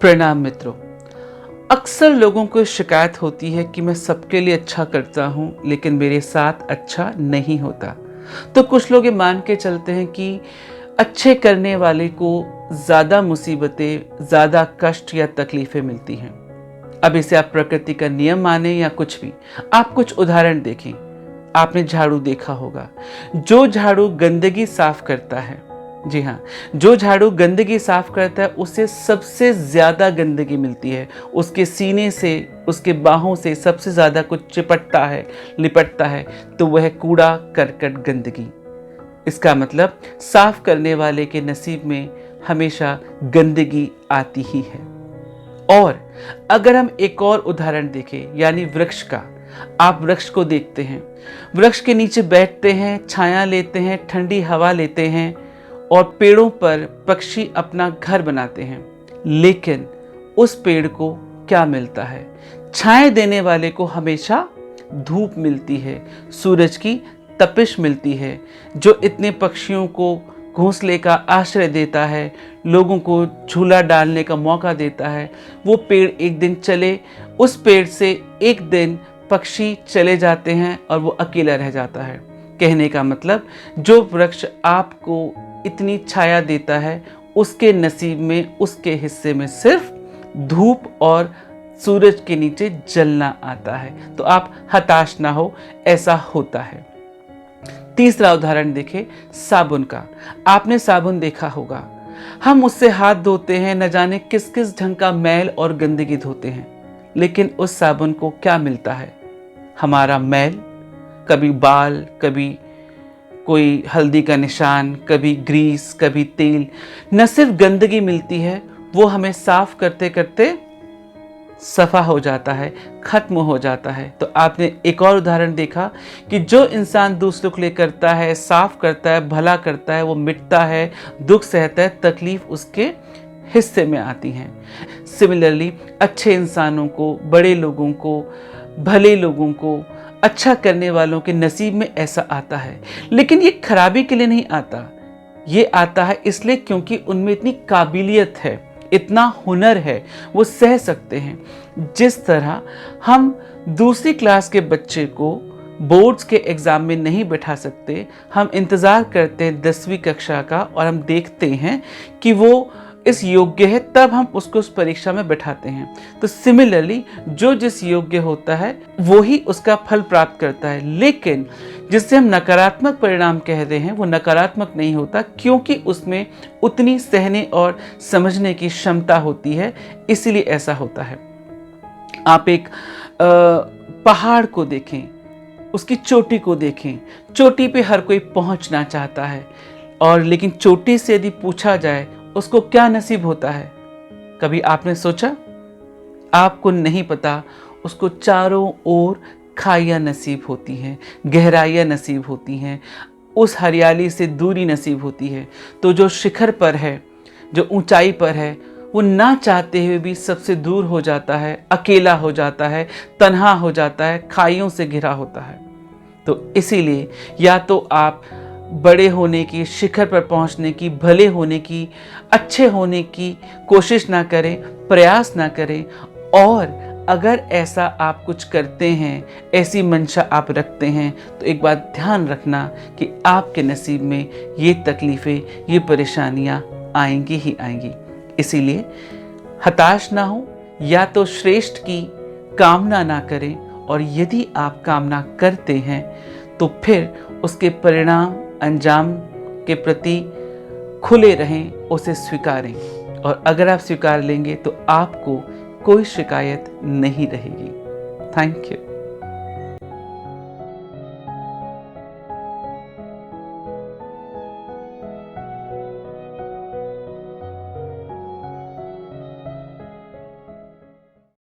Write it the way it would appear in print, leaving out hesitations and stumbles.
प्रणाम मित्रों। अक्सर लोगों को शिकायत होती है कि मैं सबके लिए अच्छा करता हूँ लेकिन मेरे साथ अच्छा नहीं होता। तो कुछ लोग ये मान के चलते हैं कि अच्छे करने वाले को ज़्यादा मुसीबतें, ज़्यादा कष्ट या तकलीफ़ें मिलती हैं। अब इसे आप प्रकृति का नियम माने या कुछ भी, आप कुछ उदाहरण देखें। आपने झाड़ू देखा होगा, जो झाड़ू गंदगी साफ करता है, जी हाँ, जो झाड़ू गंदगी साफ करता है उसे सबसे ज़्यादा गंदगी मिलती है। उसके सीने से, उसके बाहों से सबसे ज़्यादा कुछ चिपटता है, लिपटता है, तो वह कूड़ा करकट गंदगी। इसका मतलब साफ करने वाले के नसीब में हमेशा गंदगी आती ही है। और अगर हम एक और उदाहरण देखें, यानी वृक्ष का। आप वृक्ष को देखते हैं, वृक्ष के नीचे बैठते हैं, छाया लेते हैं, ठंडी हवा लेते हैं और पेड़ों पर पक्षी अपना घर बनाते हैं। लेकिन उस पेड़ को क्या मिलता है? छाया देने वाले को हमेशा धूप मिलती है, सूरज की तपिश मिलती है, जो इतने पक्षियों को घोंसले का आश्रय देता है, लोगों को झूला डालने का मौका देता है। वो पेड़ एक दिन चले, उस पेड़ से एक दिन पक्षी चले जाते हैं और वो अकेला रह जाता है। कहने का मतलब, जो वृक्ष आपको इतनी छाया देता है, उसके नसीब में, उसके हिस्से में सिर्फ धूप और सूरज के नीचे जलना आता है। तो आप हताश ना हो, ऐसा होता है। तीसरा उदाहरण देखें, साबुन का। आपने साबुन देखा होगा, हम उससे हाथ धोते हैं, न जाने किस किस ढंग का मैल और गंदगी धोते हैं, लेकिन उस साबुन को क्या मिलता है? हमारा मैल, कभी बाल, कभी कोई हल्दी का निशान, कभी ग्रीस, कभी तेल। न सिर्फ गंदगी मिलती है, वो हमें साफ करते करते सफा हो जाता है, खत्म हो जाता है। तो आपने एक और उदाहरण देखा कि जो इंसान दूसरों के लिए करता है, साफ करता है, भला करता है, वो मिटता है, दुख सहता है, तकलीफ उसके हिस्से में आती हैं। सिमिलरली अच्छे इंसानों को, बड़े लोगों को, भले लोगों को, अच्छा करने वालों के नसीब में ऐसा आता है। लेकिन ये खराबी के लिए नहीं आता, ये आता है इसलिए क्योंकि उनमें इतनी काबिलियत है, इतना हुनर है, वो सह सकते हैं। जिस तरह हम दूसरी क्लास के बच्चे को बोर्ड्स के एग्ज़ाम में नहीं बैठा सकते, हम इंतज़ार करते हैं 10वीं कक्षा का और हम देखते हैं कि वो इस योग्य है, तब हम उसको उस परीक्षा में बैठाते हैं। तो सिमिलरली जो जिस योग्य होता है वो ही उसका फल प्राप्त करता है। लेकिन जिससे हम नकारात्मक परिणाम कह रहे हैं, वो नकारात्मक नहीं होता, क्योंकि उसमें उतनी सहने और समझने की क्षमता होती है, इसीलिए ऐसा होता है। आप एक पहाड़ को देखें, उसकी चोटी को देखें। चोटी पे हर कोई पहुंचना चाहता है, और लेकिन चोटी से यदि पूछा जाए उसको क्या नसीब होता है, कभी आपने सोचा? आपको नहीं पता। उसको चारों ओर खाइयाँ नसीब होती हैं, गहराइयाँ नसीब होती हैं, उस हरियाली से दूरी नसीब होती है। तो जो शिखर पर है, जो ऊंचाई पर है, वो ना चाहते हुए भी सबसे दूर हो जाता है, अकेला हो जाता है, तन्हा हो जाता है, खाइयों से घिरा होता है। तो इसीलिए या तो आप बड़े होने की, शिखर पर पहुंचने की, भले होने की, अच्छे होने की कोशिश ना करें, प्रयास ना करें। और अगर ऐसा आप कुछ करते हैं, ऐसी मंशा आप रखते हैं, तो एक बात ध्यान रखना कि आपके नसीब में ये तकलीफ़ें, ये परेशानियां आएंगी ही आएंगी। इसीलिए हताश ना हो, या तो श्रेष्ठ की कामना ना करें, और यदि आप कामना करते हैं तो फिर उसके परिणाम, अंजाम के प्रति खुले रहें, उसे स्वीकारें। और अगर आप स्वीकार लेंगे तो आपको कोई शिकायत नहीं रहेगी। Thank you.